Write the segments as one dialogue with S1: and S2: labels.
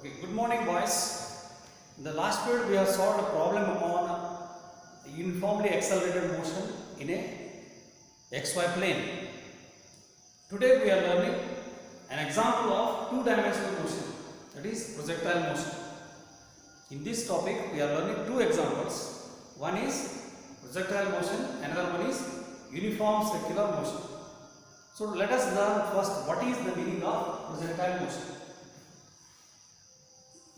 S1: Okay, good morning boys. In the last period we have solved a problem on uniformly accelerated motion in a xy plane. Today we are learning an example of two-dimensional motion, that is projectile motion. In this topic we are learning two examples. One is projectile motion, another one is uniform circular motion. So let us learn first what is the meaning of projectile motion.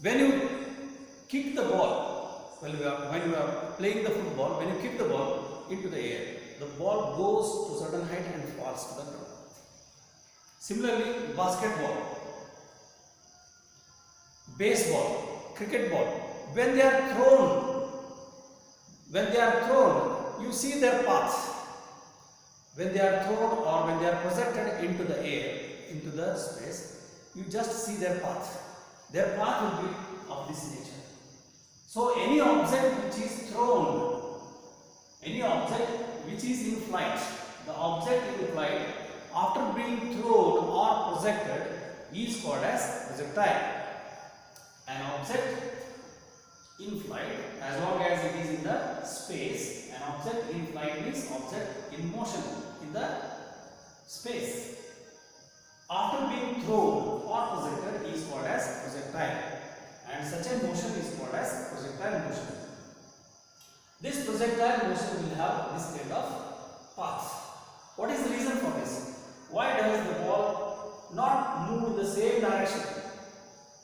S1: When you kick the ball, when you are playing the football, when you kick the ball into the air, the ball goes to a certain height and falls to the ground. Similarly, basketball, baseball, cricket ball, when they are thrown, you see their path. When they are thrown or when they are projected into the air, into the space, you just see their path. Their path will be of this nature. So any object which is thrown, any object which is in flight, the object in flight after being thrown or projected is called as projectile. An object in flight, as long as it is in the space, an object in flight means object in motion in the space. After being thrown or projected is called as projectile, and such a motion is called as projectile motion. This projectile motion will have this kind of path. What is the reason for this? Why does the ball not move in the same direction?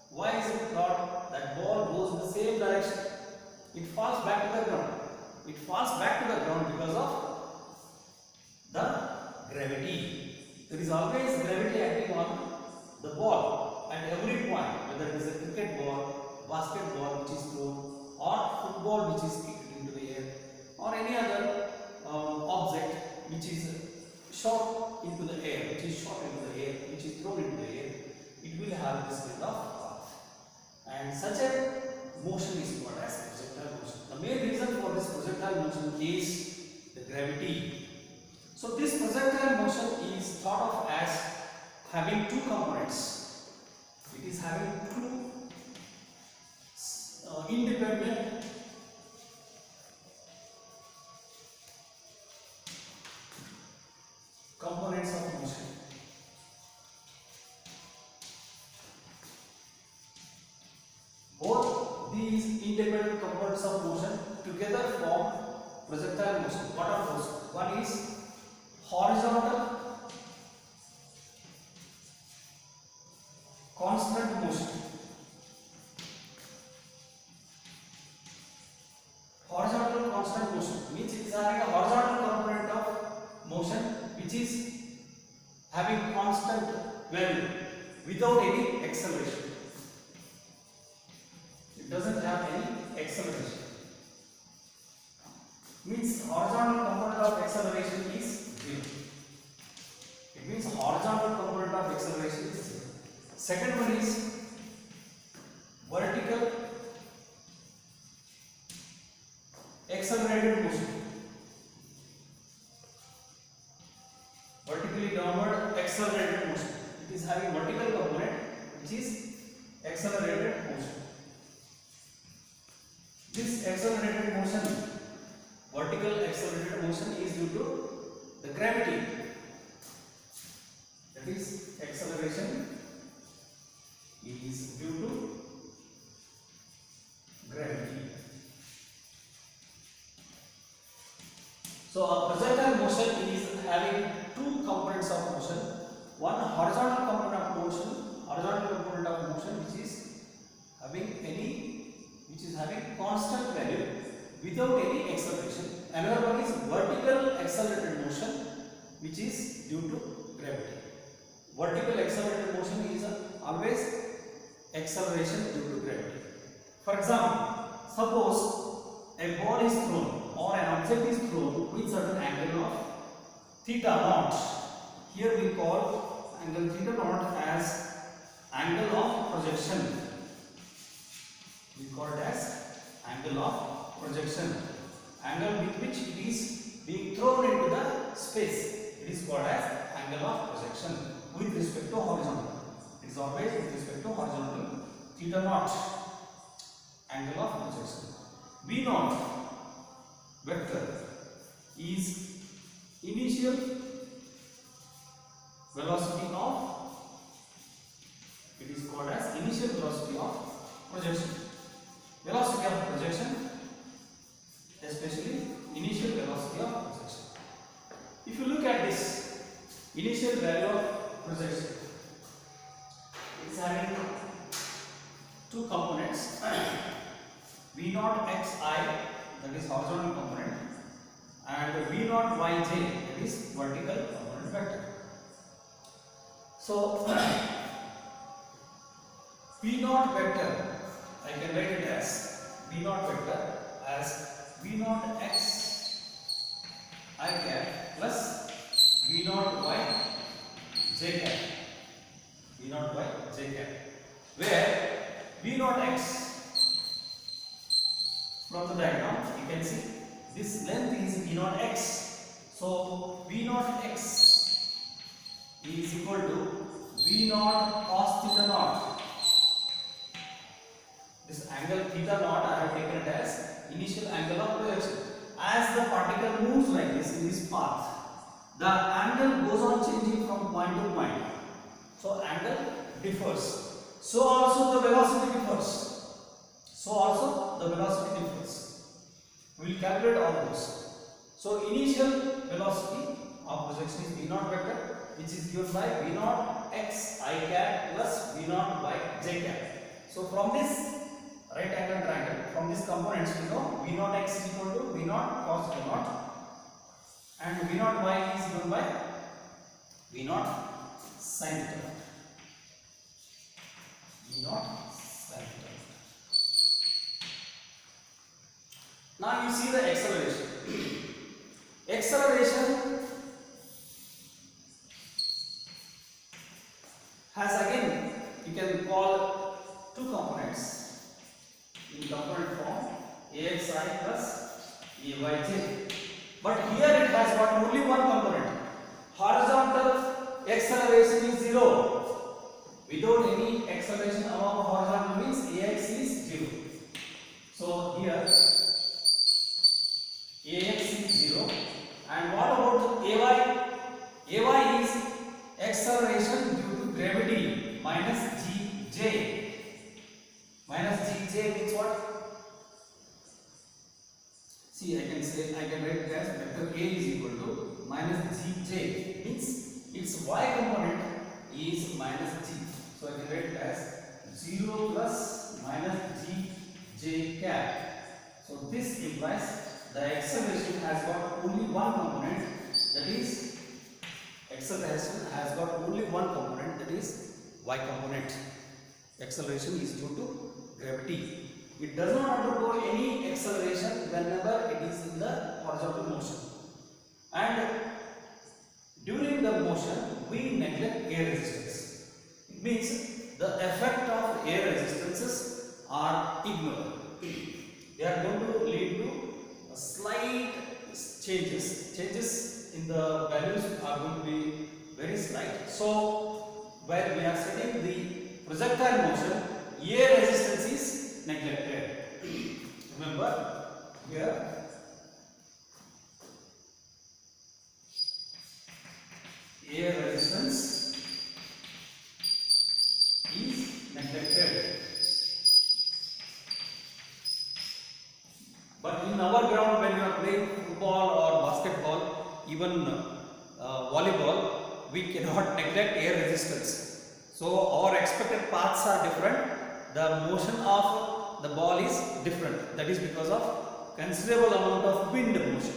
S1: Why is it not that ball goes in the same direction? It falls back to the ground. It falls back to the ground because of the gravity. There is always gravity acting on the ball at every point, whether it is a cricket ball, basketball which is thrown, or football which is kicked into the air, or any other object which is shot into the air, which is thrown into the air, it will have this kind of path. And such a motion is called as projectile motion. The main reason for this projectile motion is the gravity. So this projectile motion is thought of as having two components. It is having two independent components of motion. Both these independent components of motion together form projectile motion. What are those? One is horizontal constant motion. Horizontal constant motion means it is having a horizontal component of motion which is having constant value without any acceleration. It doesn't have any acceleration. Means horizontal component of acceleration is 0. It means horizontal component of acceleration is 0. Second one is vertical accelerated motion. Vertically downward accelerated motion. It is having vertical component which is accelerated motion. This accelerated motion, vertical accelerated motion, is due to the gravity. That is, acceleration is due to gravity. So a projectile motion is having two components of motion. One horizontal component of motion, which is having constant value without any acceleration. Another one is vertical accelerated motion, which is due to gravity. Vertical accelerated motion is always acceleration due to gravity. For example, suppose a ball is thrown or an object is thrown with certain angle of theta naught. Here we call angle theta naught as angle of projection. We call it as angle of projection. Angle with which it is being thrown into the space. It is called as angle of projection with respect to horizontal. It is always with respect to horizontal. Theta theta naught, angle of projection. V naught vector is initial velocity of, it is called as initial velocity of projection. Velocity of projection, especially initial velocity of projection. If you look at this initial value of projection, it is having two components, V naught xi, that is horizontal component, and V naught yj, that is vertical component vector. So V naught vector, I can write it as V naught vector as V naught x I cap plus V naught y j cap. V naught y j cap, where V naught x, from the diagram you can see this length is V naught x. So V naught x is equal to V naught cos theta naught. This angle theta naught I have taken it as initial angle of projection. As the particle moves like this in this path, the angle goes on changing from point to point. So angle differs. So also the velocity differs. So also the velocity differs. We will calculate all those. So initial velocity of projection is V naught vector, which is given by V naught x I cap plus V naught y j cap. So from this right angle triangle, from these components we know V naught x is equal to V naught cos theta naught, and V naught y is given by V naught sin theta naught. V naught sin theta naught. Now you see the acceleration. Acceleration has, again you can call two components in component form, axi plus ayj. But here it has got only one component. Horizontal acceleration is 0. Without any acceleration along horizontal means ax is 0. So here ax is 0. And what about ay? Ay is acceleration due to gravity minus gj. Minus gj means what? See, I can write it as vector A is equal to minus gj, means its y component is minus g. So I can write it as 0 plus minus gj cap. So this implies the acceleration has got only one component, that is acceleration has got only one component, that is y component. Acceleration is due to gravity. It does not undergo any acceleration whenever it is in the horizontal motion. And during the motion, we neglect air resistance. It means the effect of air resistances are ignored. They are going to lead to slight changes. Changes in the values are going to be very slight. So, while we are studying the projectile motion, air resistance is neglected. Remember here air resistance is neglected. But in our ground, when you are playing football or basketball, even volleyball, we cannot neglect air resistance. So our expected paths are different. The motion of the ball is different. That is because of considerable amount of wind motion.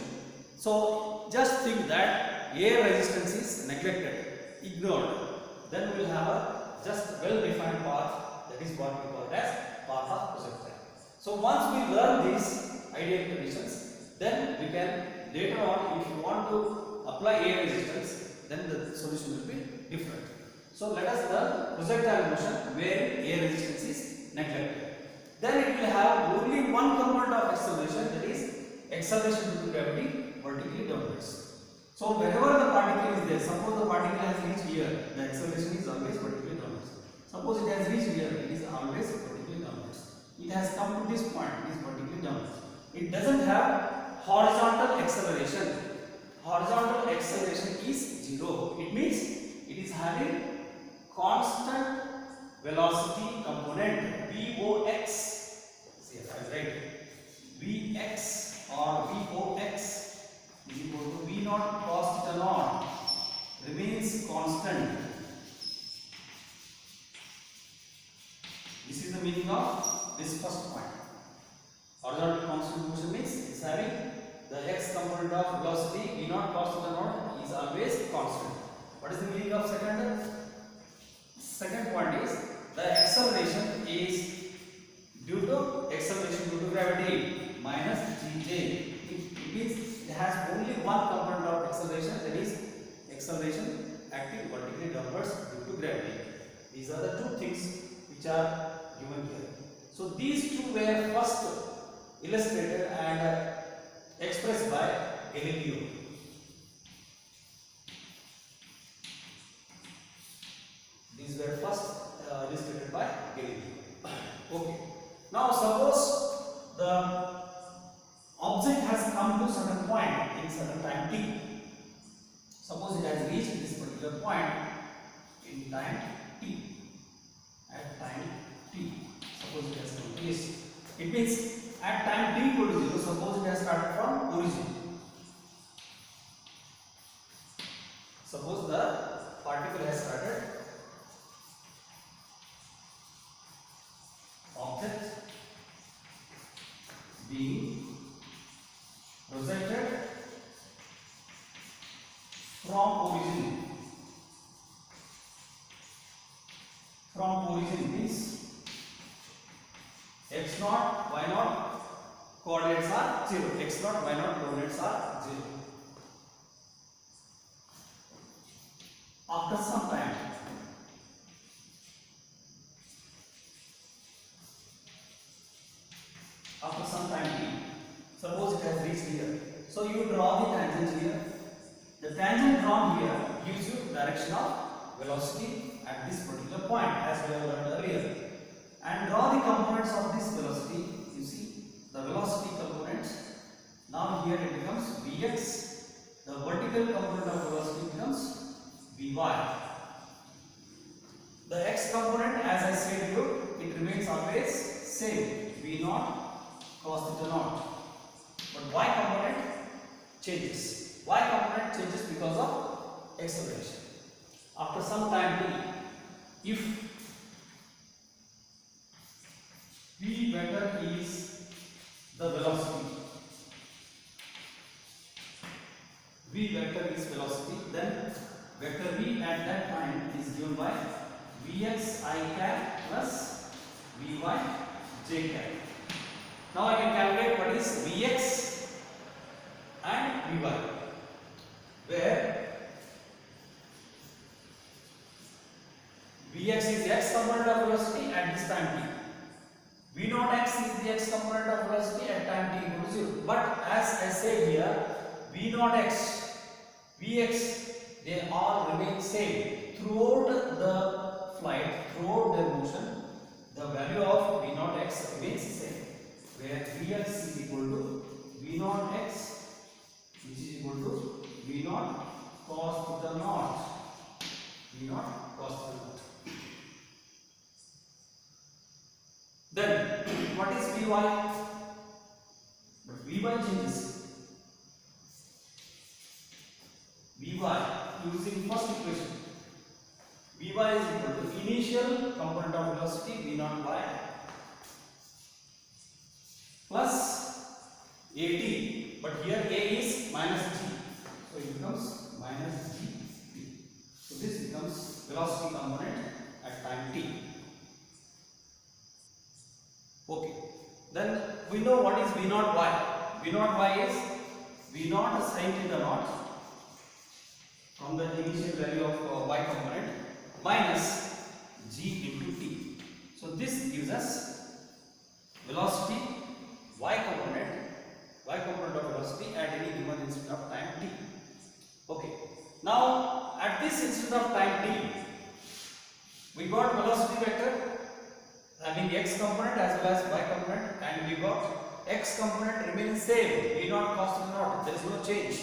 S1: So just think that air resistance is neglected, ignored. Then we will have a just well-defined path. That is what we call as path of projectile. So once we learn these ideal conditions, then we can later on, if you want to apply air resistance, then the solution will be different. So let us learn projectile motion where air resistance is neglected. Then it will have only one component of acceleration, that is acceleration due to gravity vertically downwards. So wherever the particle is there, suppose the particle has reached here, the acceleration is always vertically downwards. Suppose it has reached here, it is always vertically it doesn't have horizontal acceleration. Horizontal acceleration is 0. It means it is having constant velocity component Vox. See, I will write Vx or Vox is equal to V naught cos theta naught remains constant. This is the meaning of this first point. Horizontal constant motion means it is having the x component of velocity V naught cos theta naught is always constant. What is the meaning of second? Second point is the acceleration is due to gravity minus gj. It means it has only one component of acceleration, that is acceleration acting vertically downwards due to gravity. These are the two things which are given here. So these two were first illustrated and expressed by Galileo. These were first illustrated by Galileo. Okay. Now suppose the object has come to certain point in certain time t. Suppose it has reached this particular point in time t. At time t. Suppose it has come to this. It means at time t equal to 0, suppose it has started from origin. Suppose the particle has started, object being projected from origin. From origin means x naught, y naught coordinates are 0. X naught, y naught coordinates are 0. After some time, t, suppose it has reached here. So you draw the tangent here. The tangent drawn here gives you direction of velocity at this particular point, as we have learned earlier. And draw the components of this velocity. You see the velocity components. Now here it becomes Vx. The vertical component of velocity becomes Vy. The x component, as I said you, it remains always same, V naught cos theta naught. But y component changes. Y component changes because of acceleration. After some time t, if V vector is the velocity, V vector is velocity, then vector V at that time is given by Vx I cap plus Vy j cap. Now I can calculate what is Vx and Vy, where Vx is the x component of velocity at this time t. V naught x is the x component of velocity at time t equal to 0. But as I said here, V naught x, Vx, they all remain same throughout the flight, throughout their motion. The value of V naught x remains same, where Vx is equal to V naught x, which is equal to V naught cos theta naught. V naught cos theta naught. Then what is Vy? But Vy changes. Vy, using first equation, Vy is equal to initial component of velocity V naught y plus at, but here a is minus g, so it becomes minus g. So this becomes velocity component at time t. Okay, then we know what is V naught y. V naught y is V naught sin theta naught from the initial value of y component minus g into t. So this gives us velocity y component of velocity at any given instant of time t. Okay, now at this instant of time t, we got velocity vector having x component as well as y component, and we got x component remains same, v naught cos theta naught, there is no change.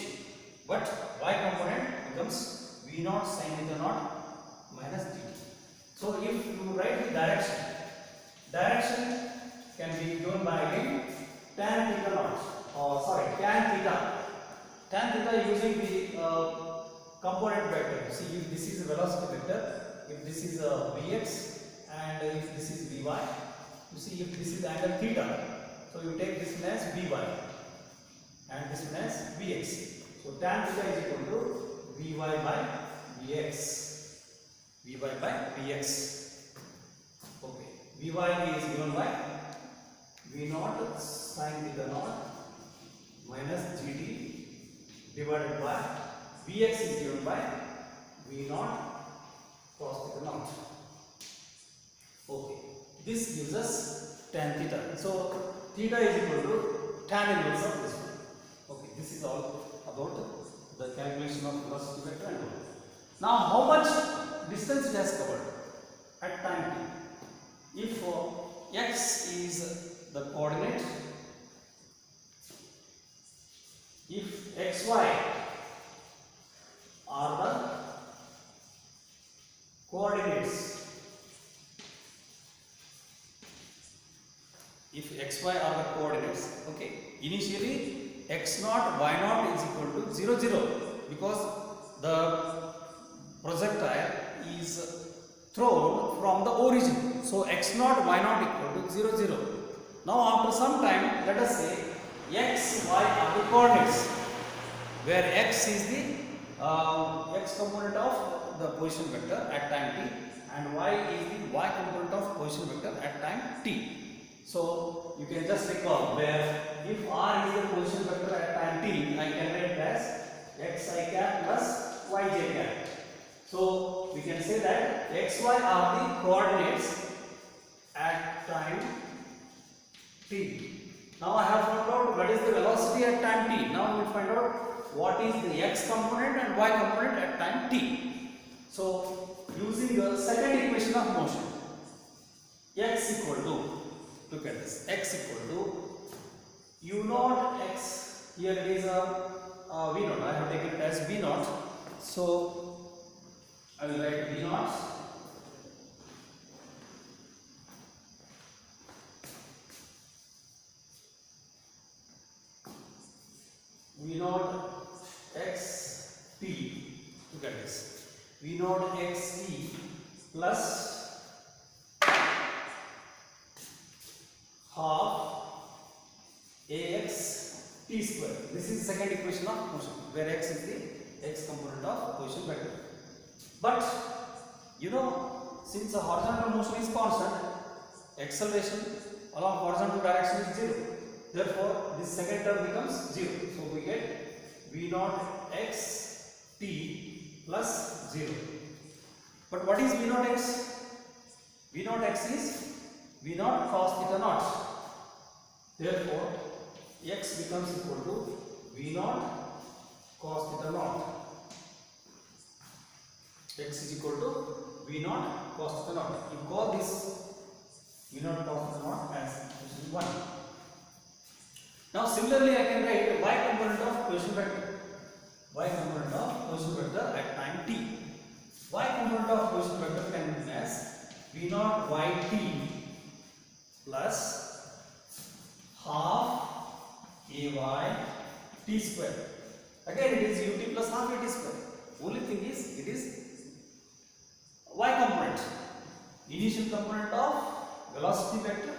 S1: But y component becomes v naught sin theta naught minus dt. So if you write the direction can be given by again tan theta naught, or sorry, tan theta using the component vector. See, if this is a velocity vector, if this is a vx and if this is vy, you see if this is angle theta, so you take this one as vy and this one as vx. So tan theta is equal to vy by vx. Vy by vx. Okay. Vy is given by v naught sin theta naught minus gt divided by vx is given by v naught cos theta naught. Okay. This gives us tan theta. So theta is equal to tan inverse of this one. Okay. This is all about the calculation of velocity vector and all. Now, how much distance it has covered at time t? If x is the coordinate, if xy are the coordinates, if xy are the coordinates, okay, initially x naught y naught is equal to 0 0 because the projectile is thrown from the origin. So x naught y naught equal to 0 0. Now after some time, let us say x y are the coordinates, where x is the x component of the position vector at time t and y is the y component of position vector at time t. So you can just recall where if r is the position vector at time t, I can write it as xi cap plus yj cap. So we can say that xy are the coordinates at time t. Now I have found out what is the velocity at time t. Now we will find out what is the x component and y component at time t. So using the second equation of motion, x equal to, look at this, x equal to u naught x, here it is a v naught, I have taken it as v naught. So I will write v naught x t, look at this, v naught x t plus half ax t square. This is the second equation of motion, where x is the x component of position vector. But you know, since the horizontal motion is constant, acceleration along horizontal direction is 0. Therefore, this second term becomes 0. So we get v naught x t plus 0. But what is v naught x? V naught x is v naught cos theta naught. Therefore, x becomes equal to v naught cos theta naught. X is equal to v naught cos theta naught. You call this v naught cos theta naught as equation 1. Now similarly I can write y component of position vector. Y component of position vector at time t. Y component of position vector can be written as v naught yt plus half ay t square. Again it is ut plus half at square. Only thing is it is y component, initial component of velocity vector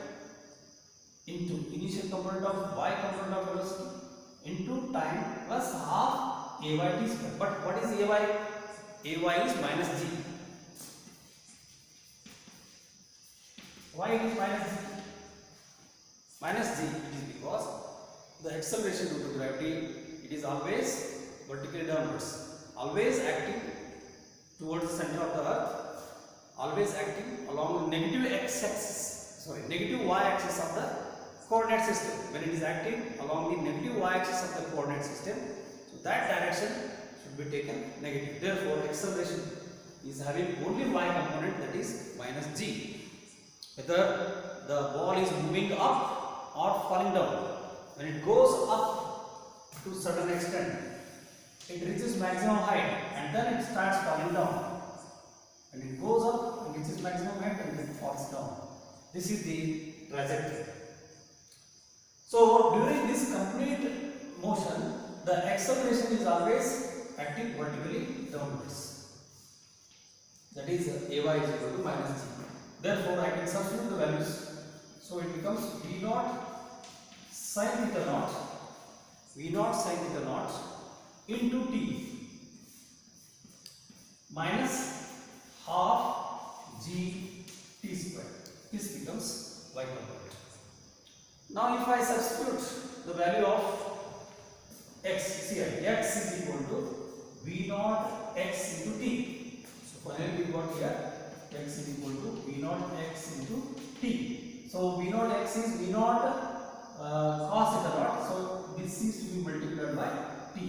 S1: into initial component of y component of velocity into time plus half ay t square. But what is ay? Ay is minus g. Why it is minus g? Minus g, it is because the acceleration due to gravity, it is always vertically downwards, always acting towards the center of the earth, always acting along the negative x-axis, negative y-axis of the coordinate system. When it is acting along the negative y-axis of the coordinate system, so that direction should be taken negative. Therefore, acceleration is having only y component, that is minus g. Whether the ball is moving up or falling down. When it goes up to certain extent, it reaches maximum height and then it starts falling down. And it goes up and reaches maximum height and then it falls down. This is the trajectory. So during this complete motion, the acceleration is always acting vertically downwards. That is Ay is equal to minus g. Therefore, I can substitute the values. So it becomes V naught sin theta naught, V naught sin theta naught into T minus half g T square. This becomes y component. Now if I substitute the value of x, see here, x is equal to V naught x into T. So finally we got here x is equal to V naught x into T. So V naught x is V naught cos theta naught. So this is to be multiplied by T.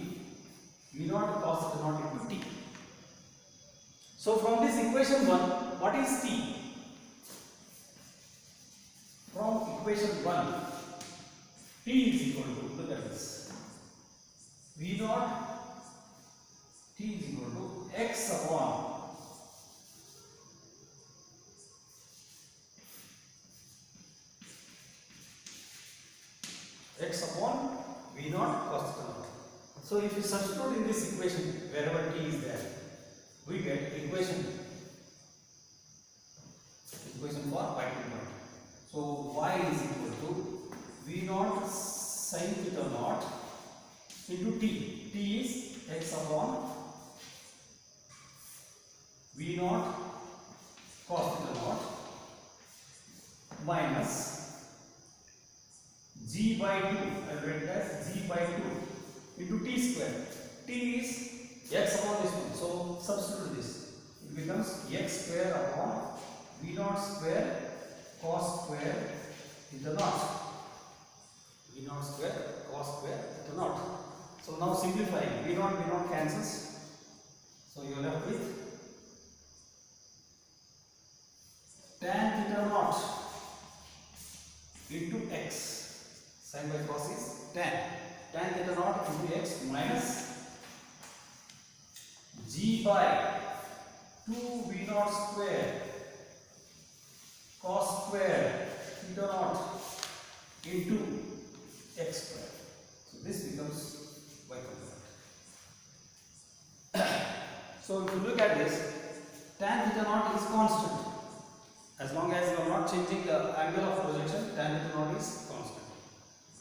S1: V naught cos theta naught into T. So from this equation 1, what is T? From equation 1, T is equal to, look at this, V naught T is equal to x upon V naught cos theta naught. So if you substitute in this equation wherever T is there, we get equation for y component. So y is equal to V naught sin theta naught into T. T is x upon V naught cos theta naught minus g by 2, I write it as g by 2 into T square. T is x upon this one, so substitute this. It becomes x square upon V naught square cos square theta naught. V naught square cos square theta naught. So now simplifying, V naught cancels. So you are left with tan theta naught into x. Sin by cos is tan. Tan theta naught into x minus g by 2 V naught square cos square theta naught into x square. So this becomes y component. So if you look at this, tan theta naught is constant. As long as you are not changing the angle of projection, tan theta naught is constant.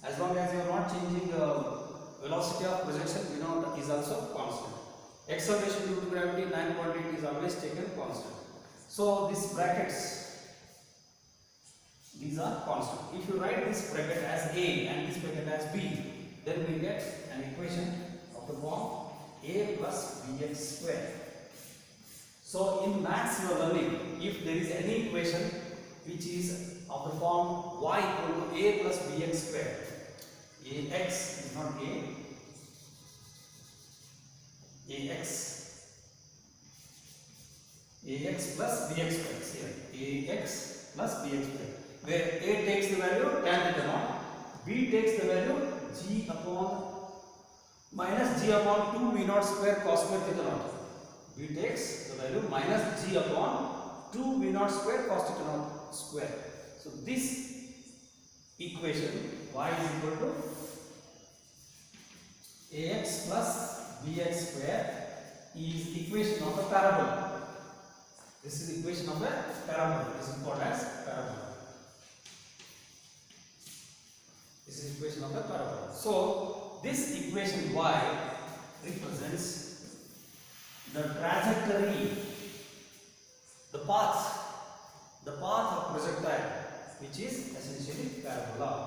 S1: As long as you are not changing the velocity of projection, V naught is also constant. Acceleration due to gravity 9.8 is always taken constant. So these brackets, these are constant. If you write this bracket as A and this bracket as B, then we get an equation of the form A plus Bx square. So in maths you are learning, if there is any equation which is of the form y equal to A plus Bx square, Ax is not Ax plus Bx square, here Ax plus Bx square, where A takes the value tan theta naught, B takes the value g upon minus g upon 2 V naught square cos square theta naught. B takes the value minus g upon 2 V naught square cos theta naught square. So this equation y is equal to Ax plus Bx square is equation of a parabola. This is equation of a parabola. This is called as parabola. This is equation of a parabola. So this equation y represents the trajectory, the path of projectile, which is essentially parabola.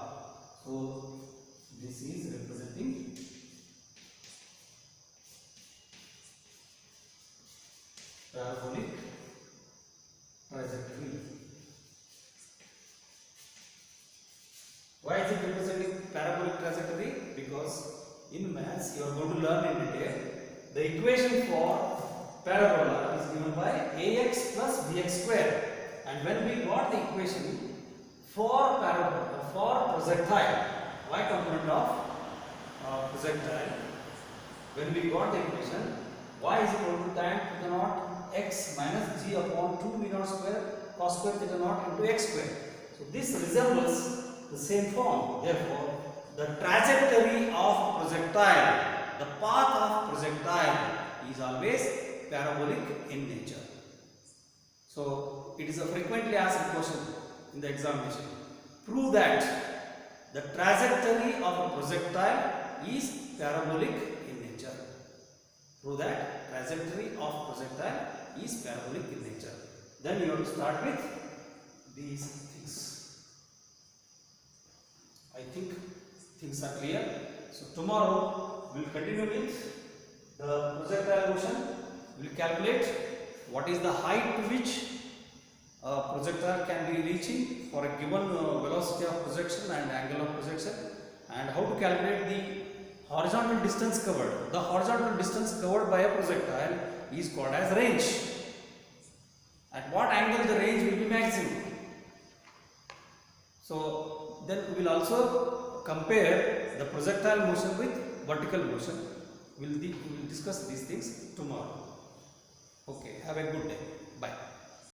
S1: So this is representing parabolic trajectory. Why is it representing parabolic trajectory? Because in maths you are going to learn in detail the equation for parabola is given by Ax plus Bx square, and when we got the equation for projectile, y component of projectile, when we got the equation y is equal to tan theta naught x minus g upon 2 mu naught square cos square theta naught into x square. So this resembles the same form. Therefore, the trajectory of projectile, the path of projectile is always parabolic in nature. So it is a frequently asked question in the examination. Prove that the trajectory of a projectile is parabolic in nature. Prove that trajectory of projectile is parabolic in nature. Then you have to start with these things. I think things are clear. So tomorrow we will continue with the projectile motion. We will calculate what is the height to which a projectile can be reaching for a given velocity of projection and angle of projection, and how to calculate the horizontal distance covered. The horizontal distance covered by a projectile is called as range. At what angle the range will be maximum. So then we will also compare the projectile motion with vertical motion. We will discuss these things tomorrow. Okay, have a good day. Bye.